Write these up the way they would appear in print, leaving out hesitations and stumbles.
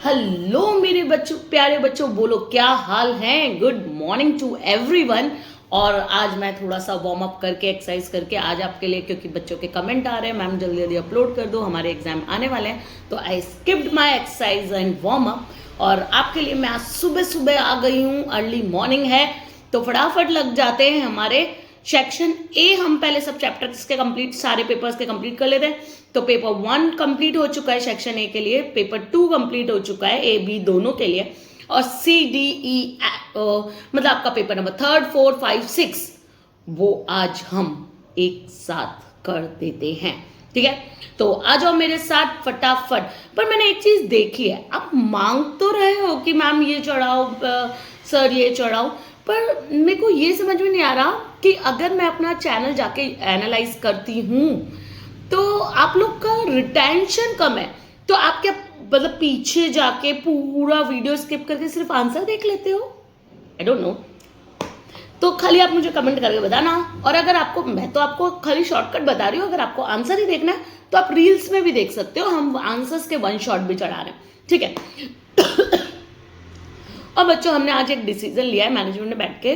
Hello मेरे बच्चों, प्यारे बच्चों, बोलो क्या हाल है। Good morning to everyone. और आज मैं थोड़ा सा वार्म अप करके एक्सरसाइज करके आज आपके लिए, क्योंकि बच्चों के कमेंट आ रहे हैं मैम जल्दी जल्दी अपलोड कर दो, हमारे एग्जाम आने वाले हैं, तो I skipped my exercise and warm up. और आपके लिए मैं आज सुबह सुबह आ गई हूँ, अर्ली मॉर्निंग है, तो फटाफट लग जाते हैं हमारे सेक्शन ए। हम पहले सब चैप्टर्स के कंप्लीट, सारे पेपर्स के कंप्लीट कर लेते हैं। तो पेपर 1 कंप्लीट हो चुका है सेक्शन ए के लिए, पेपर 2 कंप्लीट हो चुका है ए बी दोनों के लिए, और सी डी ई मतलब आपका पेपर नंबर 3, 4, 5, 6 वो आज हम एक साथ कर देते हैं। ठीक है, तो आ जाओ मेरे साथ फटाफट। पर मैंने एक चीज देखी है, आप मांग तो रहे हो कि मैम ये चढ़ाओ, सर ये चढ़ाओ, पर मेरे को ये समझ में नहीं आ रहा कि अगर मैं अपना चैनल जाके एनालाइज करती हूँ तो आप लोग का रिटेंशन कम है। तो आप क्या मतलब पीछे जाके पूरा वीडियो स्किप करके सिर्फ आंसर देख लेते हो? I don't know. तो खाली आप मुझे कमेंट करके बताना। और अगर आपको, मैं तो आपको खाली शॉर्टकट बता रही हूँ, अगर आपको आंसर ही देखना है तो आप रील्स में भी देख सकते हो, हम आंसर्स के 1 शॉट भी चढ़ा रहे हैं। ठीक है। और बच्चों, हमने आज एक डिसीजन लिया है मैनेजमेंट में बैठ के।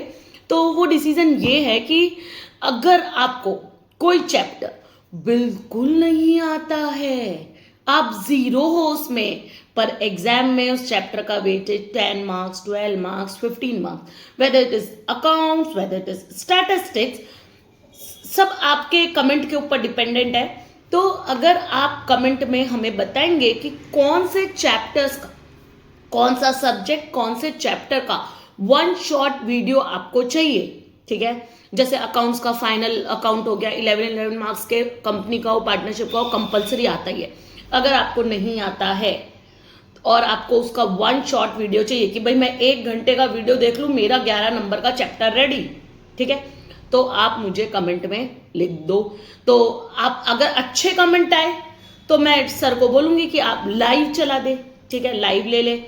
तो वो डिसीजन ये है कि अगर आपको कोई चैप्टर बिल्कुल नहीं आता है, आप जीरो हो उसमें, पर एग्जाम में उस चैप्टर का weightage 10 marks, 12 marks, 15 marks, whether it is accounts, whether it is statistics, सब आपके कमेंट के ऊपर डिपेंडेंट है। तो अगर आप कमेंट में हमें बताएंगे कि कौन से चैप्टर्स का, कौन सा सब्जेक्ट, कौन से चैप्टर का 1 शॉर्ट वीडियो आपको चाहिए। ठीक है, जैसे अकाउंट्स का फाइनल अकाउंट हो गया, 11 मार्क्स के, कंपनी का हो, पार्टनरशिप का हो, कंपलसरी आता ही है। अगर आपको नहीं आता है और आपको उसका 1 शॉर्ट वीडियो चाहिए कि भाई मैं 1 घंटे का वीडियो देख लूं, मेरा 11 नंबर का चैप्टर रेडी, ठीक है, तो आप मुझे कमेंट में लिख दो। तो आप अगर अच्छे कमेंट आए तो मैं सर को बोलूंगी कि आप लाइव चला दे। ठीक है, लाइव ले ले।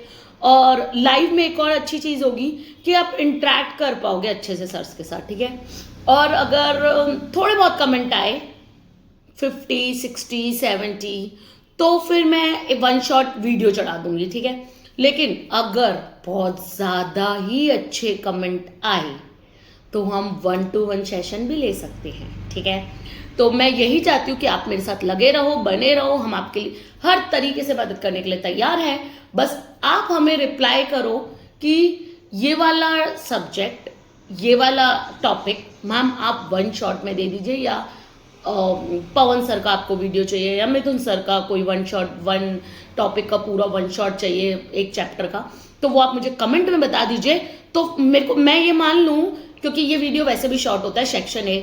और लाइव में एक और अच्छी चीज होगी कि आप इंटरेक्ट कर पाओगे अच्छे से सर के साथ। ठीक है, और अगर थोड़े बहुत कमेंट आए 50, 60, 70, तो फिर मैं 1 शॉट वीडियो चढ़ा दूंगी। ठीक है, लेकिन अगर बहुत ज़्यादा ही अच्छे कमेंट आए तो हम 1-to-1 सेशन भी ले सकते हैं। ठीक है, तो मैं यही चाहती हूँ कि आप मेरे साथ लगे रहो, बने रहो, हम आपके लिए हर तरीके से मदद करने के लिए तैयार हैं। बस आप हमें रिप्लाई करो कि ये वाला सब्जेक्ट, ये वाला टॉपिक मैम आप 1 शॉट में दे दीजिए, या पवन सर का आपको वीडियो चाहिए, या मिथुन सर का कोई 1 शॉट, 1 टॉपिक का पूरा 1 शॉट चाहिए एक चैप्टर का, तो वो आप मुझे कमेंट में बता दीजिए। तो मेरे को, मैं ये मान लूँ, क्योंकि ये वीडियो वैसे भी शॉर्ट होता है सेक्शन ए,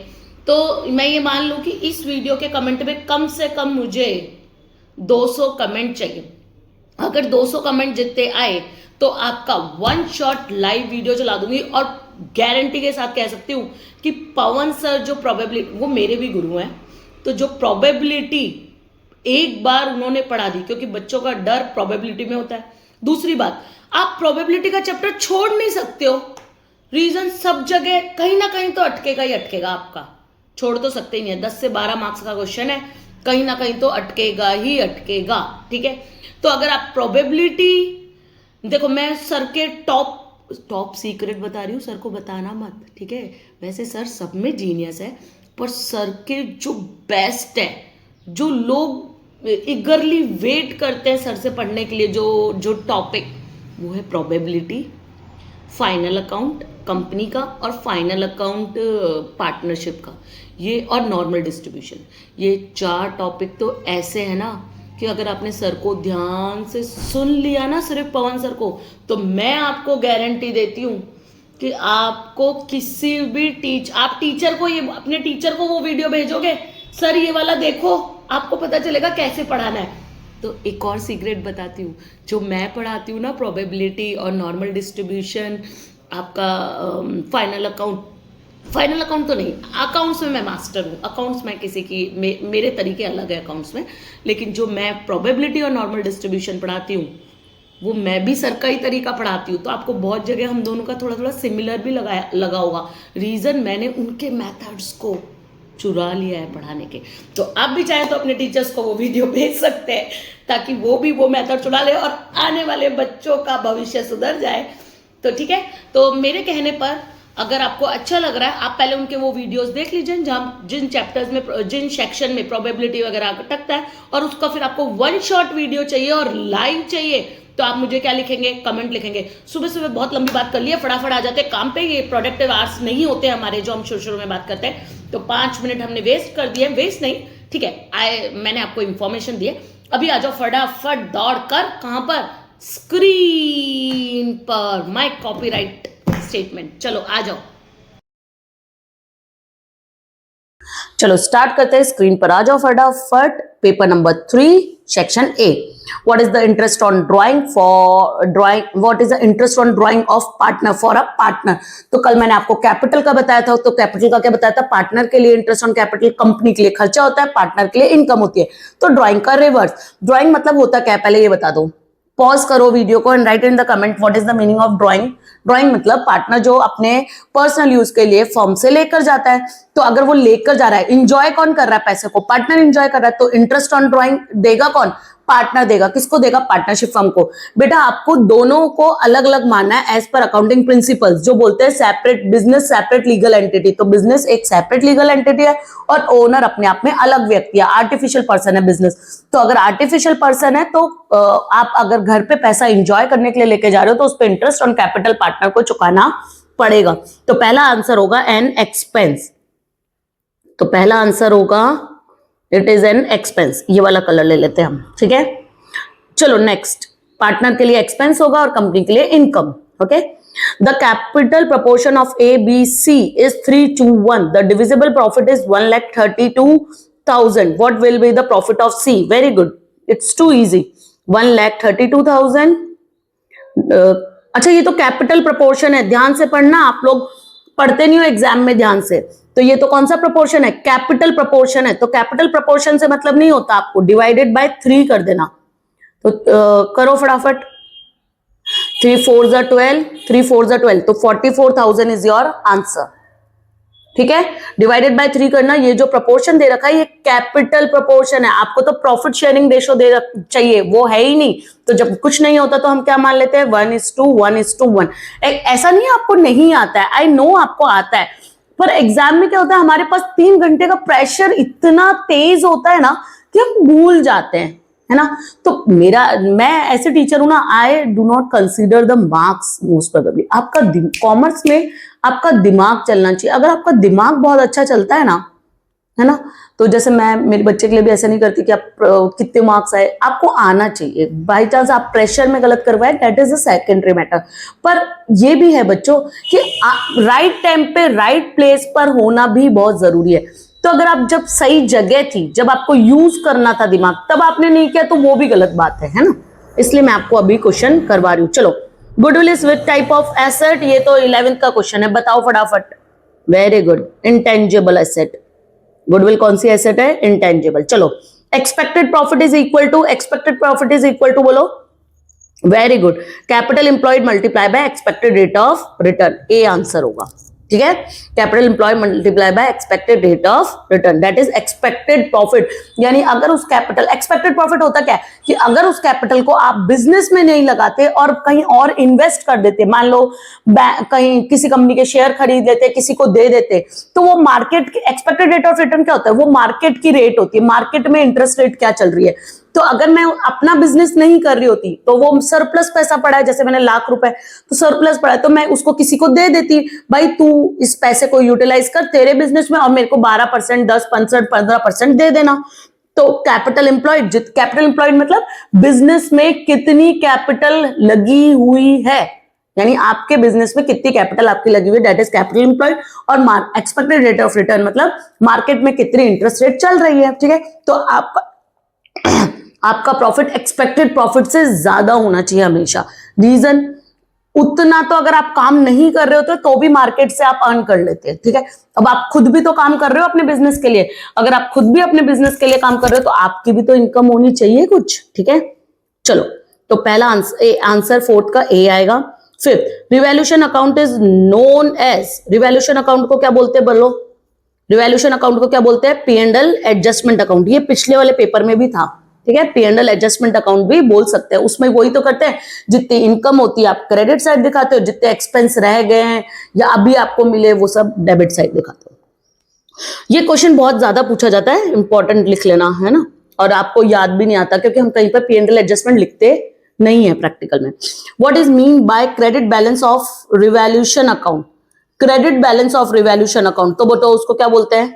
तो मैं ये मान लूँ कि इस वीडियो के कमेंट में कम से कम मुझे 200 कमेंट चाहिए। अगर 200 कमेंट जितने आए तो आपका 1 शॉट लाइव वीडियो चला दूंगी। और गारंटी के साथ कह सकती हूँ कि पवन सर जो प्रोबेबिलिटी, वो मेरे भी गुरु हैं, तो जो प्रोबेबिलिटी एक बार उन्होंने पढ़ा दी, क्योंकि बच्चों का डर प्रोबेबिलिटी में होता है। दूसरी बात, आप प्रोबेबिलिटी का चैप्टर छोड़ नहीं सकते हो। रीजन सब जगह कहीं ना कहीं तो अटकेगा ही अटकेगा, आपका छोड़ तो सकते ही नहीं है। 10 से 12 मार्क्स का क्वेश्चन है, कहीं ना कहीं तो अटकेगा ही अटकेगा। ठीक है, तो अगर आप प्रोबेबिलिटी, देखो मैं सर के टॉप सीक्रेट बता रही हूँ, सर को बताना मत। ठीक है, वैसे सर सब में जीनियस है, पर सर के जो बेस्ट है, जो लोग इगरली वेट करते हैं सर से पढ़ने के लिए, जो टॉपिक, वो है प्रोबेबिलिटी, फाइनल अकाउंट कंपनी का, और फाइनल अकाउंट पार्टनरशिप का, ये, और नॉर्मल डिस्ट्रीब्यूशन। ये 4 टॉपिक तो ऐसे है ना कि अगर आपने सर को ध्यान से सुन लिया ना, सिर्फ पवन सर को, तो मैं आपको गारंटी देती हूँ कि आपको किसी भी आप टीचर को, ये अपने टीचर को वो वीडियो भेजोगे, सर ये वाला देखो, आपको पता चलेगा कैसे पढ़ाना है। तो एक और सीक्रेट बताती हूँ, जो मैं पढ़ाती हूँ ना, प्रोबेबिलिटी और नॉर्मल डिस्ट्रीब्यूशन, आपका फाइनल अकाउंट तो नहीं, अकाउंट्स में मैं मास्टर हूँ। अकाउंट्स में किसी की, मेरे तरीके अलग है अकाउंट्स में, लेकिन जो मैं प्रोबेबिलिटी और नॉर्मल डिस्ट्रीब्यूशन पढ़ाती हूँ, वो मैं भी सर का ही तरीका पढ़ाती हूँ। तो आपको बहुत जगह हम दोनों का थोड़ा थोड़ा सिमिलर भी लगा होगा। रीज़न, मैंने उनके मेथड्स को चुरा लिया है पढ़ाने के। तो आप भी चाहें तो अपने टीचर्स को वो वीडियो भेज सकते हैं ताकि वो भी वो मेथड चुरा ले और आने वाले बच्चों का भविष्य सुधर जाए। तो ठीक है, तो मेरे कहने पर अगर आपको अच्छा लग रहा है आप पहले उनके वो वीडियोस देख लीजिए जहाँ जिन चैप्टर्स में जिन सेक्शन में प्रोबेबिलिटी वगैरह अटकता है, और उसका फिर आपको वन शॉट वीडियो चाहिए और लाइव चाहिए तो आप मुझे क्या लिखेंगे, कमेंट लिखेंगे। सुबह सुबह बहुत लंबी बात कर लिया, फटाफट आ जाते हैं काम पे। ये प्रोडक्टिव आवर्स नहीं होते हमारे जो हम शुरू शुरू में बात करते हैं, तो 5 मिनट हमने वेस्ट कर दिए। वेस्ट नहीं, ठीक है, मैंने आपको इंफॉर्मेशन दी है। अभी आ जाओ फटाफट दौड़ कर, कहां पर, स्क्रीन पर, माय कॉपीराइट स्टेटमेंट। चलो आ जाओ, चलो स्टार्ट करते हैं। स्क्रीन पर आ जाओ फटाफट। Paper number 3 section A, what is the interest on drawing for drawing, what is the interest on drying of partner for a partner. तो कल मैंने आपको कैपिटल का बताया था, तो कैपिटल का क्या बताया था, पार्टनर के लिए इंटरेस्ट ऑन कैपिटल, कंपनी के लिए खर्चा होता है, पार्टनर के लिए इनकम होती है। तो ड्राइंग का रिवर्स, ड्राइंग मतलब होता क्या है पहले ये बता दो। पॉज करो वीडियो को and right in the comment what is the meaning of drawing. Drawing मतलब पार्टनर जो अपने पर्सनल यूज के लिए फर्म से लेकर जाता है। तो अगर वो लेकर जा रहा है, इंजॉय कौन कर रहा है पैसे को, पार्टनर इंजॉय कर रहा है, तो इंटरेस्ट ऑन ड्राइंग देगा कौन, पार्टनर देगा। किसको देगा, पार्टनरशिप फर्म को। बेटा आपको दोनों को अलग अलग मानना है एज पर अकाउंटिंग प्रिंसिपल्स, जो बोलते हैं separate business separate legal entity. तो बिजनेस एक सेपरेट लीगल एंटिटी है और ओनर अपने आप में अलग व्यक्ति है, आर्टिफिशियल पर्सन है बिजनेस। तो अगर आर्टिफिशियल पर्सन है तो आप अगर घर पे पैसा इंजॉय करने के लिए लेके जा रहे हो तो उस पर इंटरेस्ट ऑन कैपिटल पार्टनर को चुकाना पड़ेगा। तो पहला आंसर होगा एन एक्सपेंस। तो पहला आंसर होगा इट इज एन एक्सपेंस। ये वाला कलर ले लेते हैं हम, ठीक है। चलो नेक्स्ट, पार्टनर के लिए एक्सपेंस होगा और कंपनी के लिए income. Okay, the capital proportion of A B C is 3:1। The divisible profit is 1,32,000। What will be the profit of C. Very good, it's too easy. 1,32,000। अच्छा ये तो कैपिटल प्रपोर्शन है, ध्यान से पढ़ना, आप लोग पढ़ते नहीं हो एग्जाम में ध्यान से। तो ये तो कौन सा प्रपोर्शन है, कैपिटल प्रपोर्शन है। तो कैपिटल प्रपोर्शन से मतलब नहीं होता, आपको डिवाइडेड बाय 3 कर देना। तो करो फटाफट, 3 4 12, 3 4 12, तो 44,000 इज योर आंसर, ठीक है। डिवाइडेड बाय 3 करना। ये जो प्रपोर्शन दे रखा है ये कैपिटल प्रपोर्शन है। आपको तो प्रॉफिट शेयरिंग रेशो दे चाहिए, वो है ही नहीं। तो जब कुछ नहीं होता तो हम क्या मान लेते हैं, 1:1:1। ऐसा नहीं आपको नहीं आता है, आई नो आपको आता है, पर एग्जाम में क्या होता है, हमारे पास 3 घंटे का प्रेशर इतना तेज होता है ना कि हम भूल जाते हैं, है ना। तो मैं ऐसे टीचर हूं ना, I do not consider the marks most probably. आपका कॉमर्स में आपका दिमाग चलना चाहिए। अगर आपका दिमाग बहुत अच्छा चलता है ना, तो जैसे मैं मेरे बच्चे के लिए भी ऐसा नहीं करती कि आप कितने मार्क्स आए, आपको आना चाहिए। बाई चांस आप प्रेशर में गलत करवाए, that is a secondary matter. पर ये भी है बच्चों कि राइट टाइम पे राइट प्लेस पर होना भी बहुत जरूरी है। तो अगर आप जब सही जगह थी, जब आपको यूज करना था दिमाग, तब आपने नहीं किया तो वो भी गलत बात है ना। इसलिए मैं आपको अभी क्वेश्चन करवा रही हूँ। चलो, goodwill is which type of asset, ये तो 11th का क्वेश्चन है, बताओ फटाफट। Very good, intangible asset. Goodwill कौन सी एसेट है, इंटेंजिबल। चलो, expected profit is equal to, expected profit is equal to बोलो, very good, capital employed multiply by expected rate of return. A answer होगा, ठीक है। Capital employed multiply by expected rate of return, that is expected profit. यानी अगर उस capital, expected profit होता क्या है कि अगर उस कैपिटल को आप बिजनेस में नहीं लगाते और कहीं और इन्वेस्ट कर देते, मान लो कहीं किसी कंपनी के शेयर खरीद लेते, किसी को दे देते, तो वो मार्केट की एक्सपेक्टेड रेट ऑफ रिटर्न क्या होता है, वो मार्केट की रेट होती है, मार्केट में इंटरेस्ट रेट क्या चल रही है। तो अगर मैं अपना बिजनेस नहीं कर रही होती तो वो सरप्लस पैसा पड़ा है, जैसे मैंने ₹1,00,000 तो सरप्लस पड़ा है, तो मैं उसको किसी को दे देती, भाई तू इस पैसे को यूटिलाइज कर तेरे बिजनेस में और मेरे को 12%, 10%, 15% दे देना। तो कैपिटल एम्प्लॉयड, कैपिटल एम्प्लॉयड मतलब बिजनेस में कितनी कैपिटल लगी हुई है, यानी आपके बिजनेस में कितनी कैपिटल आपकी लगी हुई है, दैट इज कैपिटल एम्प्लॉयड। और एक्सपेक्टेड रेट ऑफ रिटर्न मतलब मार्केट में कितनी इंटरेस्ट रेट चल रही है, ठीक है। तो आपका प्रॉफिट एक्सपेक्टेड प्रॉफिट से ज्यादा होना चाहिए हमेशा। रीजन, उतना तो अगर आप काम नहीं कर रहे होते तो भी मार्केट से आप अर्न कर लेते हैं, ठीक है। अब आप खुद भी तो काम कर रहे हो अपने बिजनेस के लिए, अगर आप खुद भी अपने बिजनेस के लिए काम कर रहे हो तो आपकी भी तो इनकम होनी चाहिए कुछ, ठीक है। चलो, तो पहला आंसर 4th का ए आएगा। 5th, revaluation account is known as, revaluation account को क्या बोलते हैं बोलो, रिवैल्यूएशन अकाउंट को क्या बोलते हैं? P&L adjustment account. ये पिछले वाले पेपर में भी था, ठीक है, P&L एडजस्टमेंट अकाउंट भी बोल सकते हैं। उसमें वही तो करते हैं, जितनी इनकम होती है आप क्रेडिट साइड दिखाते हो, जितने एक्सपेंस रह गए हैं या अभी आपको मिले वो सब डेबिट साइड दिखाते हो। ये क्वेश्चन बहुत ज्यादा पूछा जाता है, इंपॉर्टेंट लिख लेना है ना, और आपको याद भी नहीं आता क्योंकि हम कहीं पर P&L एडजस्टमेंट लिखते नहीं है प्रैक्टिकल में। What is mean by credit balance of revaluation account? Credit balance of revaluation account तो बताओ उसको क्या बोलते हैं?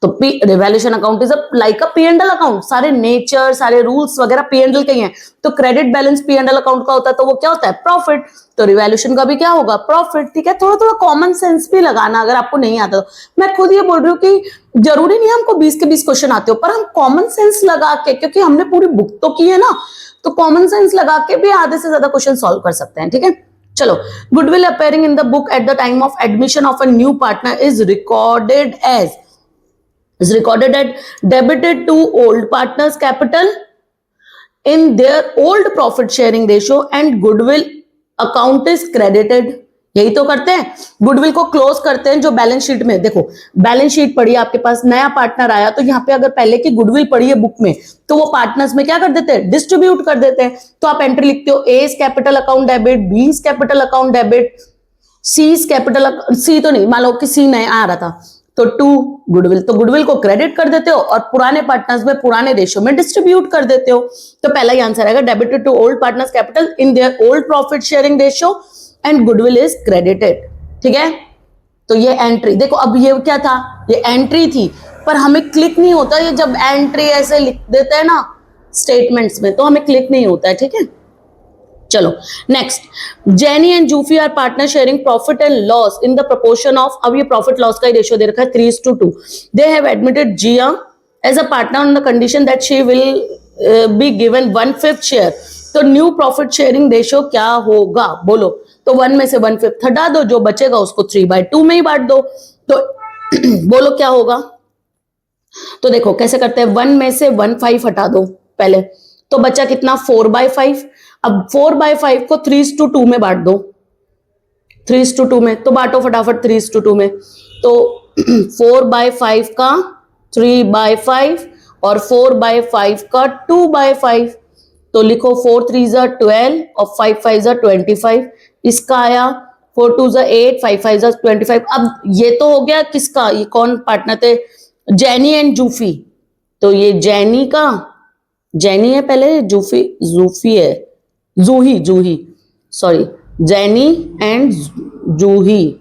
तो revaluation account is like a P&L account. सारे नेचर, सारे रूल्स वगैरह P&L के ही हैं। तो क्रेडिट बैलेंस P&L अकाउंट का होता है तो वो क्या होता है? प्रॉफिट। तो रिवैल्यूएशन का भी क्या होगा? प्रॉफिट। ठीक है, थोड़ा थोड़ा कॉमन सेंस भी लगाना अगर आपको नहीं आता तो। मैं खुद ये बोल रही हूँ कि जरूरी नहीं हमको 20 के 20 क्वेश्चन आते हो, पर हम कॉमन सेंस लगा के, क्योंकि हमने पूरी बुक तो की है ना, तो कॉमन सेंस लगा के भी आधे से ज्यादा क्वेश्चन सॉल्व कर सकते हैं। ठीक है, चलो। Goodwill appearing in the book at the time of admission of a new partner is recorded as debited to old partners capital in their old profit sharing ratio and goodwill account is credited। यही तो करते हैं, goodwill को close करते हैं जो balance sheet में। देखो बैलेंस शीट पड़ी है आपके पास, नया पार्टनर आया तो यहाँ पे अगर पहले की गुडविल पड़ी है बुक में तो वो पार्टनर्स में क्या कर देते हैं? डिस्ट्रीब्यूट कर देते हैं। तो आप एंट्री लिखते हो, A capital account debit, B capital account debit, C capital, C तो नहीं, मान लो कि सी नया आ रहा था तो टू गुडविल, तो गुडविल को क्रेडिट कर देते हो और पुराने पार्टनर्स में पुराने रेशियो में डिस्ट्रीब्यूट कर देते हो। तो पहला ही आंसर आएगा, debited to old partners capital in their old profit sharing ratio and goodwill is credited. ठीक है, तो ये एंट्री देखो, अब ये क्या था? ये एंट्री थी, पर हमें क्लिक नहीं होता। ये जब एंट्री ऐसे लिख देते हैं ना स्टेटमेंट्स में तो हमें क्लिक नहीं होता है। ठीक है, चलो next. Jenny and Jufi are partner sharing profit and loss in the proportion of, अब ये प्रॉफिट लॉस का ही रेशियो दे रखा है 3:2। They have admitted Jiya as a partner on the condition that she will be given 1/5 share. तो new profit sharing ratio क्या होगा? बोलो। तो 1 में से 1/5 हटा दो, जो बचेगा उसको 3/2 में ही बांट दो। तो बोलो क्या होगा? तो देखो कैसे करते हैं, 1 में से 1/5 हटा दो पहले, तो बचा कितना? 4/5। अब 4/5 को 3:2 में बांट दो, 3:2 में, तो बांटो फटाफट 3:2 में। तो 4/5 का 3/5 और 4/5 का 2/5, तो लिखो 4 3 12 और 5 5 25। इसका आया 4 2 8, 5 5 25। अब ये तो हो गया किसका? ये कौन पार्टनर थे? Jenny and Jufi. तो ये जेनी का, जेनी है पहले, जूफी जूफी है, जूही सॉरी, जेनी एंड जूही।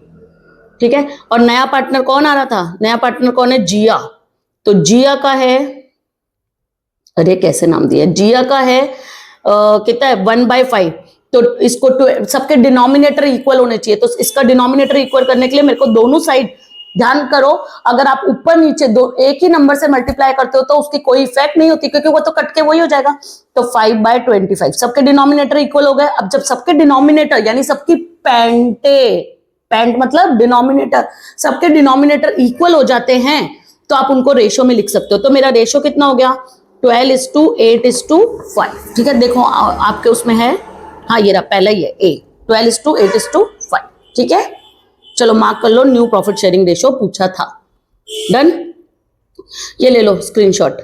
ठीक है, और नया पार्टनर कौन आ रहा था? नया पार्टनर कौन है? जिया। तो जिया का है, अरे कैसे नाम दिया, जिया का है कितना है? 1/5। तो इसको सबके डिनोमिनेटर इक्वल होने चाहिए, तो इसका डिनोमिनेटर इक्वल करने के लिए मेरे को दोनों साइड, ध्यान करो, अगर आप ऊपर नीचे दो एक ही नंबर से मल्टीप्लाई करते हो तो उसकी कोई इफेक्ट नहीं होती, क्योंकि वो तो कट के वही हो जाएगा। तो 5/25 सबके डिनोमिनेटर इक्वल हो गए। अब जब सबके डिनोमिनेटर यानी सबकी पैंट मतलब डिनोमिनेटर, सबके डिनोमिनेटर इक्वल हो जाते हैं तो आप उनको रेशियो में लिख सकते हो। तो मेरा रेशियो कितना हो गया? 12:8:5। ठीक है, देखो आपके उसमें है, हाँ ये रहा पहला ही है A, 12:8:5। ठीक है, चलो मार्क कर लो, न्यू प्रॉफिट शेयरिंग रेशियो पूछा था। डन, ये ले लो स्क्रीनशॉट।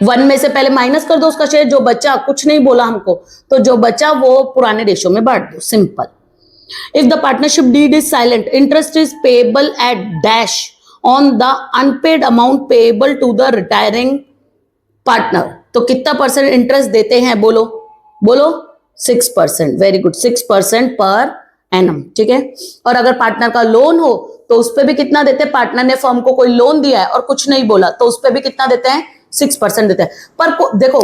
1 में से पहले माइनस कर दो उसका शेयर, जो बचा, कुछ नहीं बोला हमको, तो जो बचा वो पुराने रेशियो में बांट दो, simple. If the partnership deed is silent, interest is payable at dash on the unpaid amount payable to the retiring partner. तो कितना परसेंट इंटरेस्ट देते हैं? बोलो बोलो। 6%। Very good, 6% per annum. ठीक है, और अगर पार्टनर का लोन हो तो उस पर भी कितना देते हैं? पार्टनर ने फर्म को कोई लोन दिया है और कुछ नहीं बोला तो उस पर भी कितना देते हैं? 6% देते हैं। पर देखो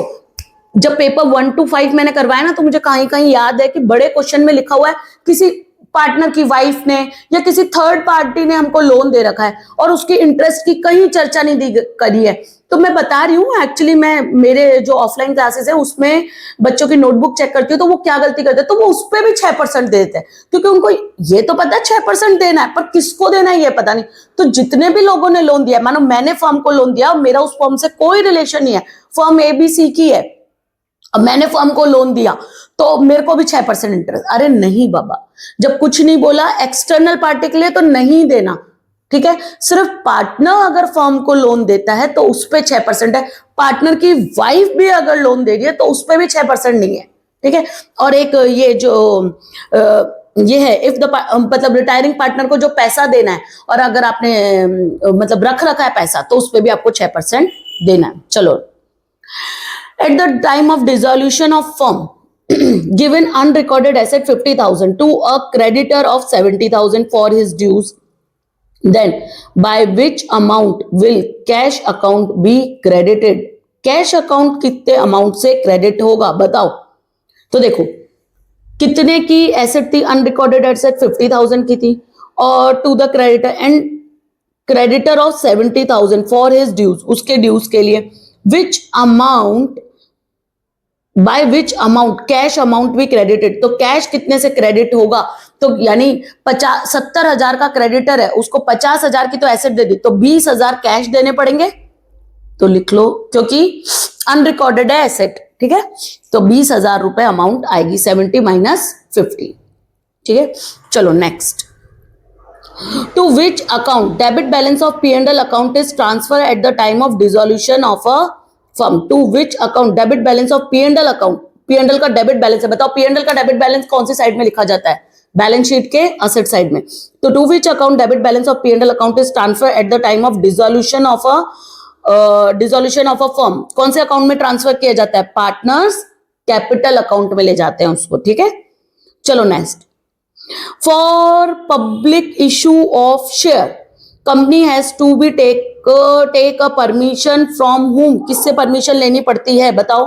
जब पेपर 1 to 5 मैंने करवाया ना, तो मुझे कहीं कहीं याद है कि बड़े क्वेश्चन में लिखा हुआ है किसी पार्टनर की वाइफ ने या किसी थर्ड पार्टी ने हमको लोन दे रखा है और उसकी इंटरेस्ट की कहीं चर्चा नहीं दी करी है। तो मैं बता रही हूँ, एक्चुअली मैं मेरे जो ऑफलाइन क्लासेस है उसमें बच्चों की नोटबुक चेक करती हूँ, तो वो क्या गलती करते हैं, तो वो उस पर भी 6% देते हैं, क्योंकि उनको ये तो पता है 6% देना है, पर किसको देना है ये पता नहीं। तो जितने भी लोगों ने लोन दिया, मानो मैंने फर्म को लोन दिया, मेरा उस फर्म से कोई रिलेशन नहीं है, फर्म ABC की है, अब मैंने फर्म को लोन दिया तो मेरे को भी 6% इंटरेस्ट। अरे नहीं बाबा, जब कुछ नहीं बोला एक्सटर्नल पार्टी के लिए तो नहीं देना, ठीक है। सिर्फ पार्टनर अगर फर्म को लोन देता है तो उस पे 6% है, पार्टनर की वाइफ भी अगर लोन दे रही है तो उस पे भी 6% नहीं है, ठीक है। और एक ये जो ये है, इफ द मतलब रिटायरिंग पार्टनर को जो पैसा देना है और अगर आपने मतलब रख रखा है पैसा तो उस पे भी आपको 6% देना है। चलो, eight the time of dissolution of firm given unrecorded asset 50,000 to a creditor of 70,000 for his dues, then by which amount will cash account be credited? Cash account कितने अमाउंट से क्रेडिट होगा बताओ। तो देखो कितने की एसेट थी, unrecorded asset 50,000 की थी, और to the creditor and creditor of 70,000 for his dues, उसके ड्यूज के लिए, which amount by which amount cash amount भी क्रेडिटेड, तो कैश कितने से क्रेडिट होगा, तो यानी 70,000 का क्रेडिटर है, उसको 50,000 की तो एसेट दे दी, तो 20,000 कैश देने पड़ेंगे। तो लिख लो क्योंकि अनरिकॉर्डेड है एसेट, ठीक है। तो 20,000 रुपए अमाउंट आएगी, 70 माइनस 50, ठीक है। चलो next, to which account debit balance of P&L account is transfer at the time of dissolution of a firm, to which account debit balance of P&L account, P&L का debit balance है, बताओ P&L का debit balance कौन सी side में लिखा जाता है, balance sheet के असेट साइड में। तो to which account debit balance of P&L account is transfer at the time of dissolution of a firm, कौन से अकाउंट में ट्रांसफर किया जाता है, पार्टनर्स कैपिटल अकाउंट में ले जाते हैं उसको, ठीक है। चलो next, for public issue of share company has to be take a permission from whom, किससे परमिशन लेनी पड़ती है बताओ।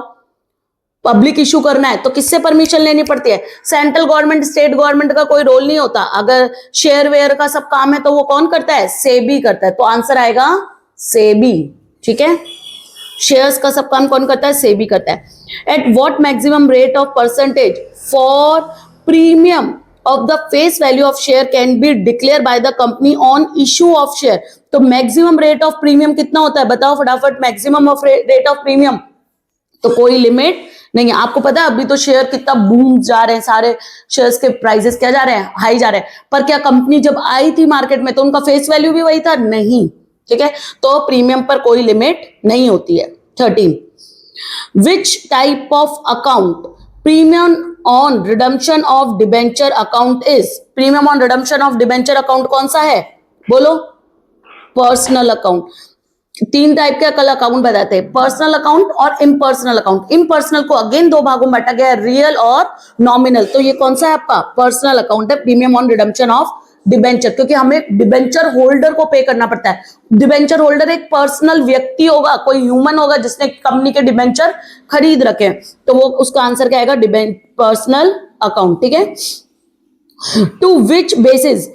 पब्लिक इशू करना है तो किससे परमिशन लेनी पड़ती है, सेंट्रल गवर्नमेंट स्टेट गवर्नमेंट का कोई रोल नहीं होता, अगर शेयर वेयर का सब काम है तो वो कौन करता है, सेबी करता है, तो आंसर आएगा सेबी, ठीक है। शेयर्स का सब काम कौन करता है, सेबी करता है। At what maximum rate of percentage for premium of the face value of share can be declared by the company on issue of share, तो मैक्सिमम रेट ऑफ प्रीमियम कितना होता है बताओ फटाफट, maximum of rate of premium, तो कोई limit नहीं है। आपको पता है अभी तो शेयर कितना बूम जा रहे हैं, सारे शेयर्स के प्राइसेस क्या जा रहे हैं, हाई जा रहे हैं, पर क्या कंपनी जब आई थी मार्केट में तो उनका फेस वैल्यू भी वही था, नहीं, ठीक है। तो प्रीमियम पर कोई लिमिट नहीं होती है। 13, विच type of account premium on redemption of debenture account is, premium on redemption of debenture account कौन सा है बोलो, पर्सनल अकाउंट। 3 टाइप के कल अकाउंट बताते हैं, पर्सनल अकाउंट और इम्पर्सनल अकाउंट। इम्पर्सनल को अगेन 2 भागों में बांटा गया है, रियल और नॉमिनल, तो ये कौन सा है आपका पर्सनल अकाउंट है, premium on redemption of debenture, क्योंकि हमें डिबेंचर होल्डर को पे करना पड़ता है। डिबेंचर होल्डर एक पर्सनल व्यक्ति होगा, कोई ह्यूमन होगा जिसने कंपनी के डिबेंचर खरीद रखे हैं, तो वो उसका आंसर क्या आएगा, पर्सनल अकाउंट, ठीक है। To which basis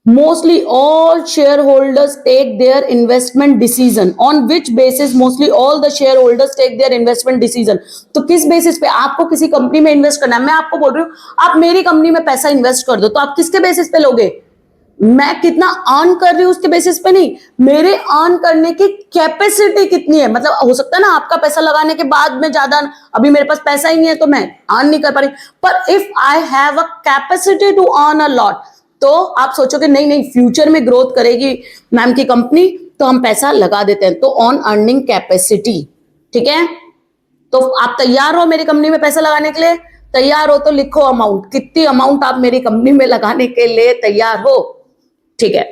mostly all share holders take their investment decision, on which basis mostly all the share holders take their investment decision, तो किस बेसिस पे आपको किसी कंपनी में इन्वेस्ट करना है, मैं आपको बोल रही हूँ आप मेरी कंपनी में पैसा इन्वेस्ट कर दो, तो आप किसके बेसिस पे लोगे, मैं कितना अर्न कर रही हूं उसके बेसिस पे नहीं, मेरे अर्न करने की कैपेसिटी कितनी है, मतलब हो सकता है ना आपका पैसा लगाने के बाद में ज्यादा, अभी मेरे पास पैसा ही नहीं है तो मैं अर्न नहीं कर पा रही, पर if I have a capacity to earn a lot, तो आप सोचोगे नहीं नहीं फ्यूचर में ग्रोथ करेगी मैम की कंपनी, तो हम पैसा लगा देते हैं, तो ऑन अर्निंग कैपेसिटी, ठीक है। तो आप तैयार हो मेरी कंपनी में पैसा लगाने के लिए, तैयार हो तो लिखो अमाउंट, कितनी अमाउंट आप मेरी कंपनी में लगाने के लिए तैयार हो, ठीक है।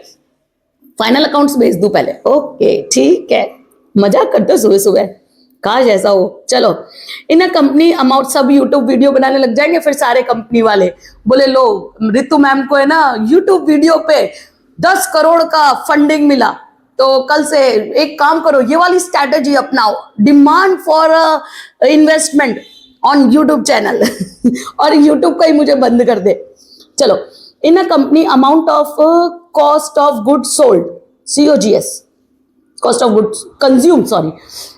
फाइनल अकाउंट्स भेज दूं पहले, ओके ठीक है, मजाक करते हो सुबह सुबह, काश ऐसा हो। चलो, इन अ कंपनी अमाउंट, सब यूट्यूब वीडियो बनाने लग जाएंगे फिर सारे कंपनी वाले, बोले लो रितु मैम को है ना यूट्यूब वीडियो पे 10 करोड़ का फंडिंग मिला, तो कल से एक काम करो, ये वाली स्ट्रैटेजी अपनाओ, demand for investment on YouTube channel और यूट्यूब का ही मुझे बंद कर दे। चलो, in a company amount of cost of goods sold, COGS, cost of goods consumed, sorry,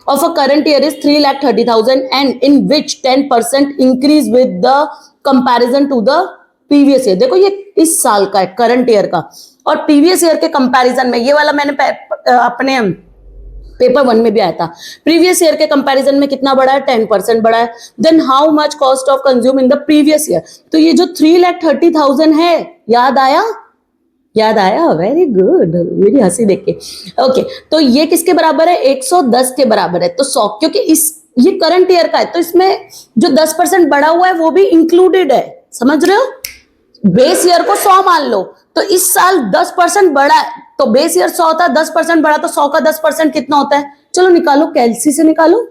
of a current year is 3,30,000 and in which 10% increase with the comparison to the previous year। देखो ये इस साल का है current year का, और previous year के comparison में, ये वाला मैंने अपने पेपर 1 में भी आया था, प्रीवियस ईयर के कंपैरिजन में कितना बढ़ा है, 10% बढ़ा है। Then how much cost of consume in the previous year, तो ये जो 3,30,000 है, याद आया याद आया, वेरी गुड, मेरी हंसी देख के। ओके, तो ये किसके बराबर है, 110 के बराबर है। तो 100, क्योंकि ये करंट ईयर का है तो इसमें जो 10% बढ़ा हुआ है वो भी इंक्लूडेड है, समझ रहे हो। बेस ईयर को 100 मान लो, तो इस साल 10% बढ़ा है, तो बेस ईयर 100 होता है, 10% बढ़ा तो 100 का 10% कितना होता है, चलो निकालो, कैलसी से निकालो,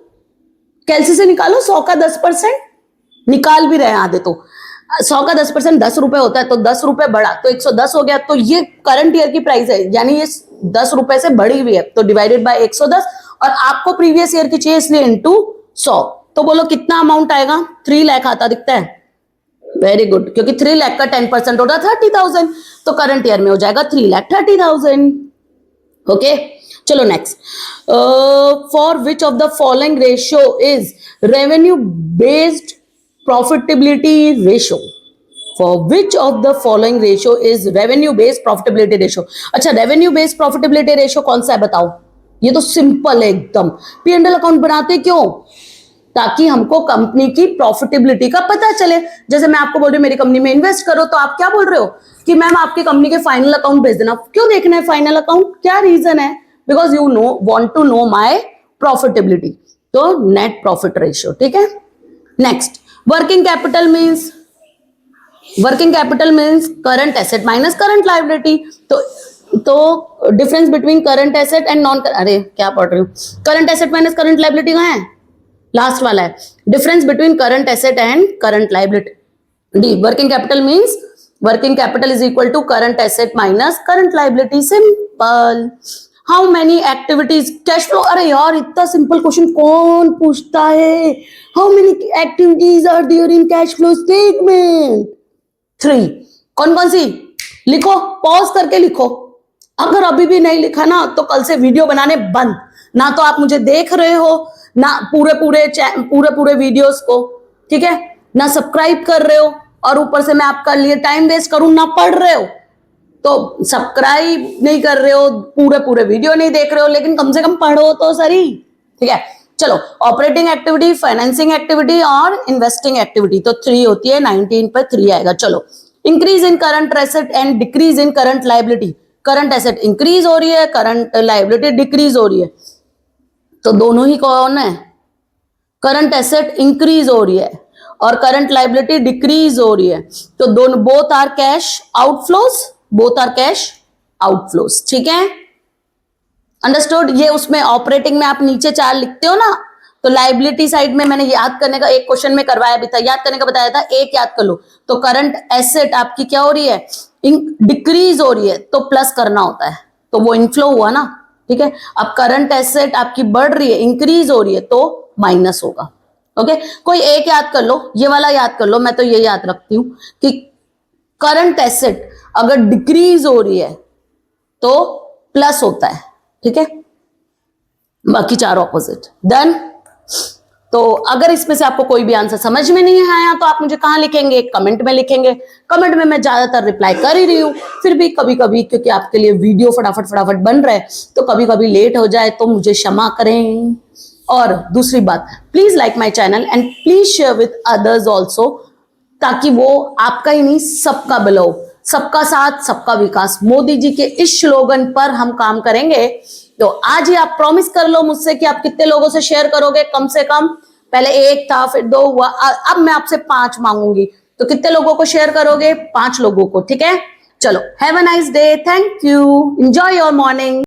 कैलसी से निकालो 100 का 10%, निकाल भी रहे हैं आधे तो। 100 का 10% 10 रुपए होता है, तो 10 रुपए बढ़ा तो 110 हो गया। तो ये करंट ईयर की प्राइस है, यानी ये 10 रुपए से बढ़ी हुई है, तो डिवाइडेड बाय 110, और आपको प्रीवियस ईयर की चाहिए इसलिए इंटू 100। तो बोलो कितना अमाउंट आएगा, 3 लाख आता दिखता है, वेरी गुड, क्योंकि 3 लाख का 10% होता है 30,000, तो करंट ईयर में हो जाएगा 3,30,000। ओके, चलो next, for which of the following ratio is revenue based profitability ratio, for which of the following ratio is revenue based profitability ratio। अच्छा, revenue based profitability ratio कौन सा है बताओ, ये तो सिंपल है एकदम। P&L अकाउंट बनाते क्यों, ताकि हमको कंपनी की प्रॉफिटेबिलिटी का पता चले। जैसे मैं आपको बोल रही हूँ मेरी कंपनी में इन्वेस्ट करो, तो आप क्या बोल रहे हो कि मैम आपकी कंपनी के फाइनल अकाउंट भेज देना। क्यों देखना है फाइनल अकाउंट, क्या रीजन है, because you know want to know my profitability, तो नेट प्रॉफिट रेशियो, ठीक है। Next, working capital means, working capital means current asset minus current liability. तो difference between current asset and non, अरे क्या पढ़ रही हूँ, current asset minus current liability कहाँ है, लास्ट वाला है, difference between current asset and current liability. D, working capital means working capital is equal to current asset minus current liability, simple. How many activities, cash flow, अरे यार इतना simple question कौन पूछता है, how many activities are there in cash flow statement, 3, कौन कौन सी, लिखो, pause करके लिखो। अगर अभी भी नहीं लिखा ना तो कल से वीडियो बनाने बंद, ना तो आप मुझे देख रहे हो, ना पूरे वीडियोस को, ठीक है, ना सब्सक्राइब कर रहे हो, और ऊपर से मैं आपका लिए टाइम वेस्ट करूं, ना पढ़ रहे हो, तो सब्सक्राइब नहीं कर रहे हो, पूरे वीडियो नहीं देख रहे हो, लेकिन कम से कम पढ़ो तो सही, ठीक है। चलो, ऑपरेटिंग एक्टिविटी, फाइनेंसिंग एक्टिविटी और इन्वेस्टिंग एक्टिविटी, तो 3 होती है, 19 पर 3 आएगा। चलो, increase in current asset and decrease in current liability, current asset increase हो रही है, करंट लायबिलिटी डिक्रीज हो रही है, तो दोनों ही कौन है, करंट एसेट इंक्रीज हो रही है और करंट लायबिलिटी डिक्रीज हो रही है, तो दोनों, both are cash outflows, both are cash outflows, ठीक है, अंडरस्टूड। ये उसमें ऑपरेटिंग में आप नीचे 4 लिखते हो ना, तो लायबिलिटी साइड में मैंने याद करने का एक क्वेश्चन में करवाया भी था, याद करने का बताया था, एक याद कर लो। तो करंट एसेट आपकी क्या हो रही है, डिक्रीज हो रही है, तो प्लस करना होता है, तो वो इनफ्लो हुआ ना, ठीक है। अब करंट एसेट आपकी बढ़ रही है, इंक्रीज हो रही है, तो माइनस होगा। ओके, कोई एक याद कर लो, ये वाला याद कर लो, मैं तो ये याद रखती हूं कि करंट एसेट अगर डिक्रीज हो रही है तो प्लस होता है, ठीक है, बाकी 4 ऑपोजिट, डन। तो अगर इसमें से आपको कोई भी आंसर समझ में नहीं आया तो आप मुझे कहां लिखेंगे, कमेंट में लिखेंगे। कमेंट में मैं ज्यादातर रिप्लाई कर ही रही हूं, फिर भी कभी कभी क्योंकि आपके लिए वीडियो फटाफट बन रहा है, तो कभी कभी लेट हो जाए तो मुझे क्षमा करें। और दूसरी बात, please like my channel and please share with others also, ताकि वो आपका ही नहीं सबका भला हो, सबका साथ सबका विकास, मोदी जी के इस स्लोगन पर हम काम करेंगे। तो आज ही आप प्रॉमिस कर लो मुझसे कि आप कितने लोगों से शेयर करोगे, कम से कम, पहले 1 था, फिर 2 हुआ, अब मैं आपसे 5 मांगूंगी, तो कितने लोगों को शेयर करोगे, 5 लोगों को, ठीक है। चलो, have a nice day, thank you, enjoy your morning.